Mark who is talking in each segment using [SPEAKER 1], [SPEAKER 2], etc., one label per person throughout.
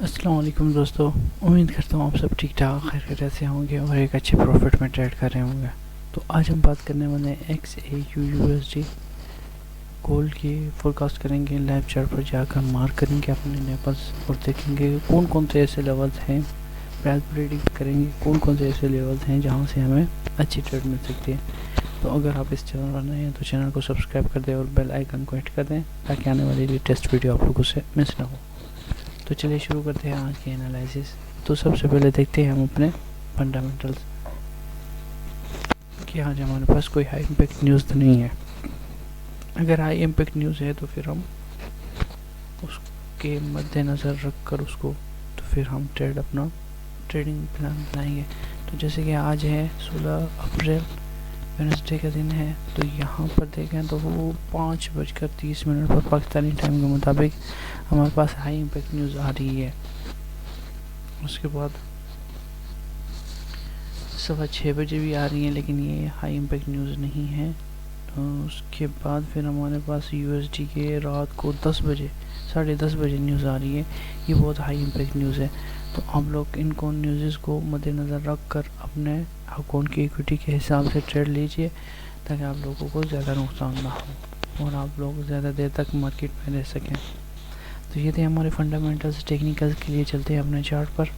[SPEAKER 1] अस्सलाम वालेकुम दोस्तों, उम्मीद करता हूँ आप सब ठीक ठाक खैर खैरियत से होंगे और एक अच्छे प्रॉफिट में ट्रेड कर रहे होंगे। तो आज हम बात करने वाले हैं XAUUSD गोल्ड की फोरकास्ट करेंगे। लाइव चार्ट पर जाकर मार्क करेंगे अपने लेवल्स और देखेंगे कौन कौन से ऐसे लेवल्स हैं। प्राइस प्रेडिक्ट करेंगे कौन कौन से ऐसे लेवल्स हैं जहाँ से हमें अच्छी ट्रेड मिल सकती है। तो अगर आप इस चैनल पर नए हैं तो चैनल को सब्सक्राइब कर दें और बेल आइकन को हिट कर दें ताकि आने वाली लेटेस्ट वीडियो आप लोगों से मिस ना हो। तो चलिए शुरू करते हैं आज की एनालिसिस। तो सबसे पहले देखते हैं हम अपने फंडामेंटल्स कि आज हमारे पास कोई हाई इम्पैक्ट न्यूज़ तो नहीं है। अगर हाई इम्पैक्ट न्यूज़ है तो फिर हम उसके मद्देनज़र रख कर उसको तो फिर हम अपना ट्रेडिंग प्लान बनाएंगे। तो जैसे कि आज है 16 अप्रैल, वेडनेसडे का दिन है। तो यहाँ पर देखें तो वो 5:30 पर पाकिस्तानी टाइम के मुताबिक हमारे पास हाई इम्पैक्ट न्यूज़ आ रही है। उसके बाद 6:15 बजे भी आ रही है, लेकिन ये हाई इम्पैक्ट न्यूज़ नहीं है। तो उसके बाद फिर हमारे पास USD के रात को 10 बजे 10:30 बजे न्यूज़ आ रही है। ये बहुत हाई इम्पैक्ट न्यूज़ है। तो आप लोग इनको न्यूज़ को मद्देनज़र रख कर अपने अकाउंट की इक्विटी के हिसाब से ट्रेड लीजिए ताकि आप लोगों को ज़्यादा नुकसान ना हो और आप लोग ज़्यादा देर तक मार्केट में रह सकें। तो ये थे हमारे फंडामेंटल्स। टेक्निकल्स के लिए चलते हैं अपने चार्ट पर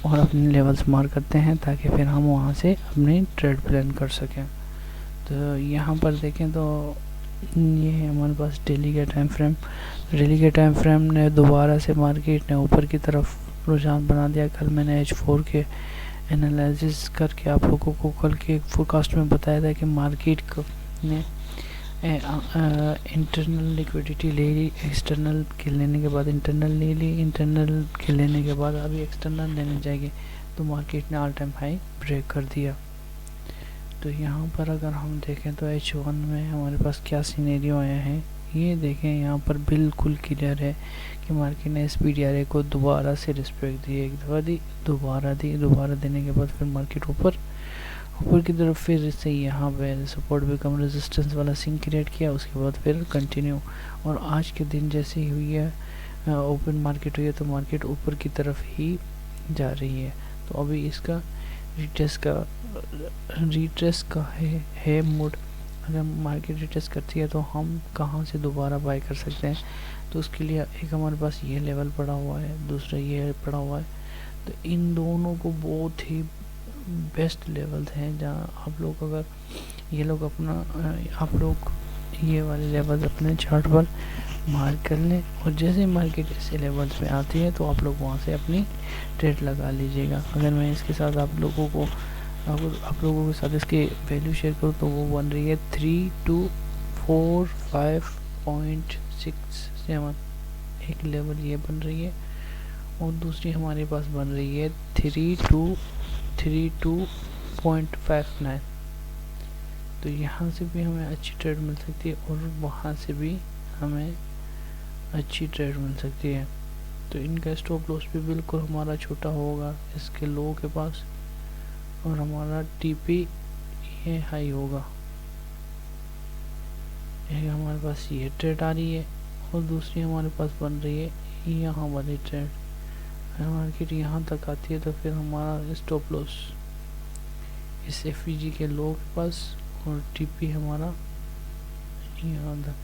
[SPEAKER 1] और अपने लेवल्स मार्क करते हैं ताकि फिर हम वहाँ से अपनी ट्रेड प्लान कर सकें। तो यहाँ पर देखें तो ये है हमारे पास डेली का टाइम फ्रेम। डेली के टाइम फ्रेम ने दोबारा से मार्केट ने ऊपर की तरफ रुझान बना दिया। कल मैंने H4 के एनालिसिस करके आप लोगों को कल के फोरकास्ट में बताया था कि मार्केट ने इंटरनल लिक्विडिटी ले ली, एक्सटर्नल के लेने के बाद इंटरनल ले ली, इंटरनल के लेने के बाद अभी एक्सटर्नल लेने जाएंगे। तो मार्केट ने ऑल टाइम हाई ब्रेक कर दिया। तो यहाँ पर अगर हम देखें तो H1 में हमारे पास क्या सिनेरियो आया है ये देखें। यहाँ पर बिल्कुल क्लियर है कि मार्केट ने SPDRA को दोबारा से रिस्पेक्ट दी, एक दफ़ा दी, दोबारा देने के बाद फिर मार्केट ऊपर की तरफ फिर से यहाँ पे सपोर्ट बिकम रेजिस्टेंस वाला सीन क्रिएट किया। उसके बाद फिर कंटिन्यू और आज के दिन जैसे ही हुई है ओपन मार्केट हुई है तो मार्केट ऊपर की तरफ ही जा रही है। तो अभी इसका रिट्रेस का है मूड। अगर मार्केट रिट्रेस करती है तो हम कहाँ से दोबारा बाय कर सकते हैं। तो उसके लिए एक हमारे पास ये लेवल पड़ा हुआ है, दूसरा ये पड़ा हुआ है। तो इन दोनों को बहुत ही बेस्ट लेवल्स हैं जहाँ आप लोग अगर ये लोग आप लोग ये वाले लेवल्स अपने चार्ट पर मार्क कर लें और जैसे मार्केट ऐसे लेवल्स पे आती है तो आप लोग वहाँ से अपनी ट्रेड लगा लीजिएगा। अगर मैं इसके साथ आप लोगों के साथ इसकी वैल्यू शेयर करूँ तो वो बन रही है 3245.67। एक लेवल ये बन रही है और दूसरी हमारे पास बन रही है 3232.59। तो यहाँ से भी हमें अच्छी ट्रेड मिल सकती है और वहाँ से भी हमें अच्छी ट्रेड मिल सकती है। तो इनका स्टॉप लॉस भी बिल्कुल हमारा छोटा होगा इसके लो के पास और हमारा TP ये हाई होगा। एक हमारे पास ये ट्रेड आ रही है और दूसरी हमारे पास बन रही है यहाँ वाली ट्रेड। अगर मार्केट यहाँ तक आती है तो फिर हमारा स्टॉप लॉस इस FEG के लो के पास और TP हमारा यहाँ तक।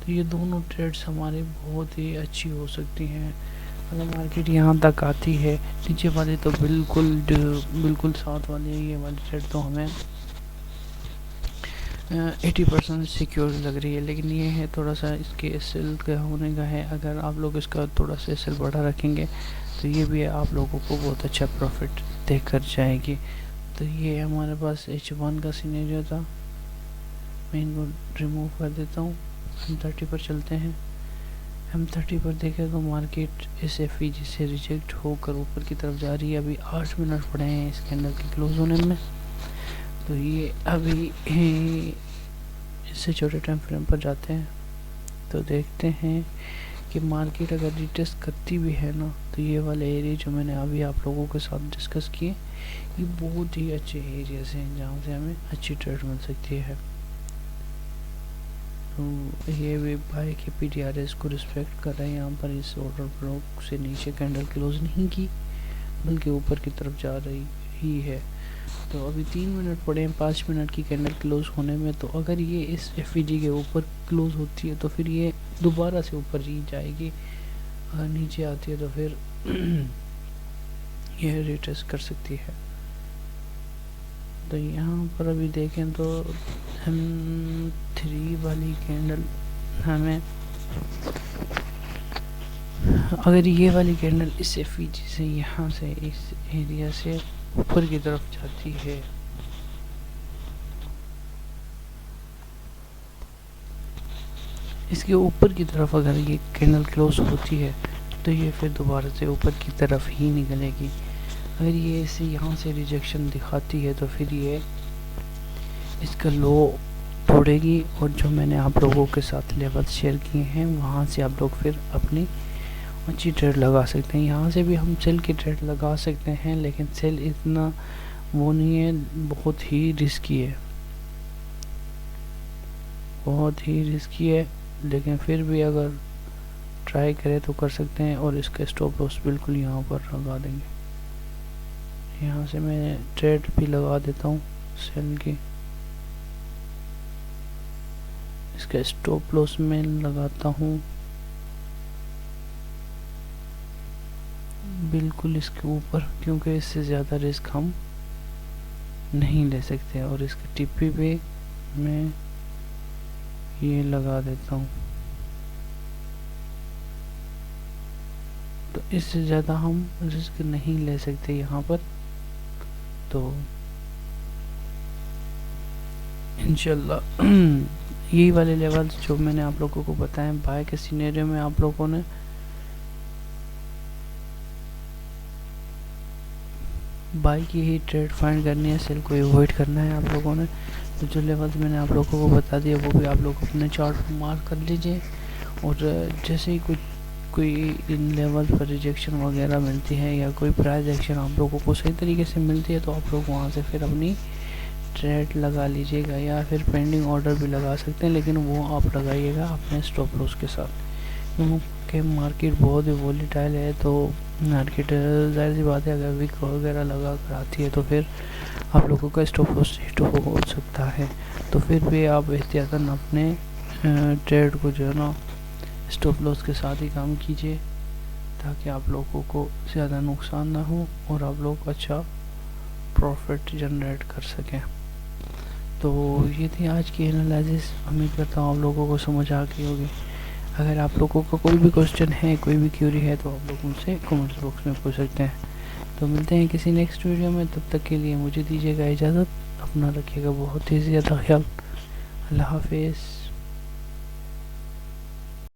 [SPEAKER 1] तो ये दोनों ट्रेड्स हमारी बहुत ही अच्छी हो सकती हैं। अगर मार्केट यहाँ तक आती है, नीचे वाली तो बिल्कुल साथ वाली है, ये वाली ट्रेड तो हमें 80% सिक्योर लग रही है। लेकिन ये है थोड़ा सा इसके SL का होने का है। अगर आप लोग इसका थोड़ा सा SL बढ़ा रखेंगे तो ये भी आप लोगों को बहुत अच्छा प्रॉफिट देकर जाएगी। तो ये हमारे पास H1 का सिनेरियो था। मैं इनको रिमूव कर देता हूँ। M30 पर चलते हैं। M30 पर देखें तो मार्केट इस FEG से रिजेक्ट होकर ऊपर की तरफ जा रही है। अभी 8 मिनट पड़े हैं इस कैंडल के क्लोज होने में। तो ये अभी इससे छोटे टाइम फ्रेम पर जाते हैं तो देखते हैं कि मार्केट अगर रिटेस्ट करती भी है ना तो ये वाले एरिया जो मैंने अभी आप लोगों के साथ डिस्कस किए ये बहुत ही अच्छे एरियाज हैं जहाँ से हमें अच्छी ट्रेड मिल सकती है। تو یہ بھی بائی کے پی ٹی آر ایس کو رسپیکٹ کر رہے ہیں. یہاں پر اس آرڈر بلاک سے نیچے کینڈل کلوز نہیں کی بلکہ اوپر کی طرف جا رہی ہی ہے. تو ابھی 3 منٹ پڑے ہیں 5 منٹ کی کینڈل کلوز ہونے میں. تو اگر یہ اس ایف ای جی کے اوپر کلوز ہوتی ہے تو پھر یہ دوبارہ سے اوپر ہی جائے گی. اگر نیچے آتی ہے تو پھر یہ ریٹریس کر سکتی ہے. تو یہاں پر ابھی دیکھیں تو M3 والی کینڈل ہمیں اگر یہ والی کینڈل اس ایف ای جی سے یہاں سے اس ایریا سے اوپر کی طرف جاتی ہے اس کے اوپر کی طرف اگر یہ کینڈل کلوز ہوتی ہے تو یہ پھر دوبارہ سے اوپر کی طرف ہی نکلے گی. اگر یہ اسے یہاں سے ریجیکشن دکھاتی ہے تو پھر یہ اس کا لو توڑے گی. اور جو میں نے آپ لوگوں کے ساتھ لیول شیئر کیے ہیں وہاں سے آپ لوگ پھر اپنی اچھی ٹریڈ لگا سکتے ہیں. یہاں سے بھی ہم سیل کی ٹریڈ لگا سکتے ہیں لیکن سیل اتنا وہ نہیں ہے, بہت ہی رسکی ہے, بہت ہی رسکی ہے. لیکن پھر بھی اگر ٹرائی کرے تو کر سکتے ہیں. اور اس کا اسٹاپ لاس بالکل یہاں پر لگا دیں گے. یہاں سے میں ٹریڈ بھی لگا دیتا ہوں سیل کی. اس کا اسٹاپ لاس میں لگاتا ہوں بالکل اس کے اوپر, کیونکہ اس سے زیادہ رسک ہم نہیں لے سکتے. اور اس کے ٹی پی پہ میں یہ لگا دیتا ہوں. تو اس سے زیادہ ہم رسک نہیں لے سکتے یہاں پر. تو انشاءاللہ یہی والے لیول جو میں نے آپ لوگوں کو بتایا بائی کے سینیریو میں آپ لوگوں نے بائی کی ہی ٹریڈ فائنڈ کرنی ہے, سیل کو ایوائڈ کرنا ہے آپ لوگوں نے. تو جو لیولز میں نے آپ لوگوں کو بتا دیا وہ بھی آپ لوگ اپنے چارٹ پر مارک کر لیجئے. اور جیسے ہی کوئی ان لیول پر ریجیکشن وغیرہ ملتی ہے یا کوئی پرائز ایکشن آپ لوگوں کو صحیح طریقے سے ملتی ہے تو آپ لوگ وہاں سے پھر اپنی ٹریڈ لگا لیجئے گا, یا پھر پینڈنگ آرڈر بھی لگا سکتے ہیں لیکن وہ آپ لگائیے گا اپنے اسٹاپ لاس کے ساتھ, کیونکہ مارکیٹ بہت ہی وولیٹائل ہے. تو مارکیٹ ظاہر سی بات ہے اگر ویک وغیرہ لگا کر آتی ہے تو پھر آپ لوگوں کا اسٹاپ لاس ہٹ ہو سکتا ہے. تو پھر بھی آپ احتیاطاً اپنے ٹریڈ کو جو ہے نا اسٹاپ لاس کے ساتھ ہی کام کیجیے تاکہ آپ لوگوں کو زیادہ نقصان نہ ہو اور آپ لوگ اچھا پروفٹ جنریٹ کر سکیں. تو یہ تھی آج کی انالائزس. امید کرتا ہوں آپ لوگوں کو سمجھ آ گئی ہوگی. اگر آپ لوگوں کا کوئی بھی کوسچن ہے, کوئی بھی کیوری ہے تو آپ لوگ مجھ سے کمنٹس باکس میں پوچھ سکتے ہیں. تو ملتے ہیں کسی نیکسٹ ویڈیو میں, تب تک کے لیے مجھے دیجیے گا اجازت. اپنا رکھیے گا بہت ہی زیادہ خیال. اللہ حافظ.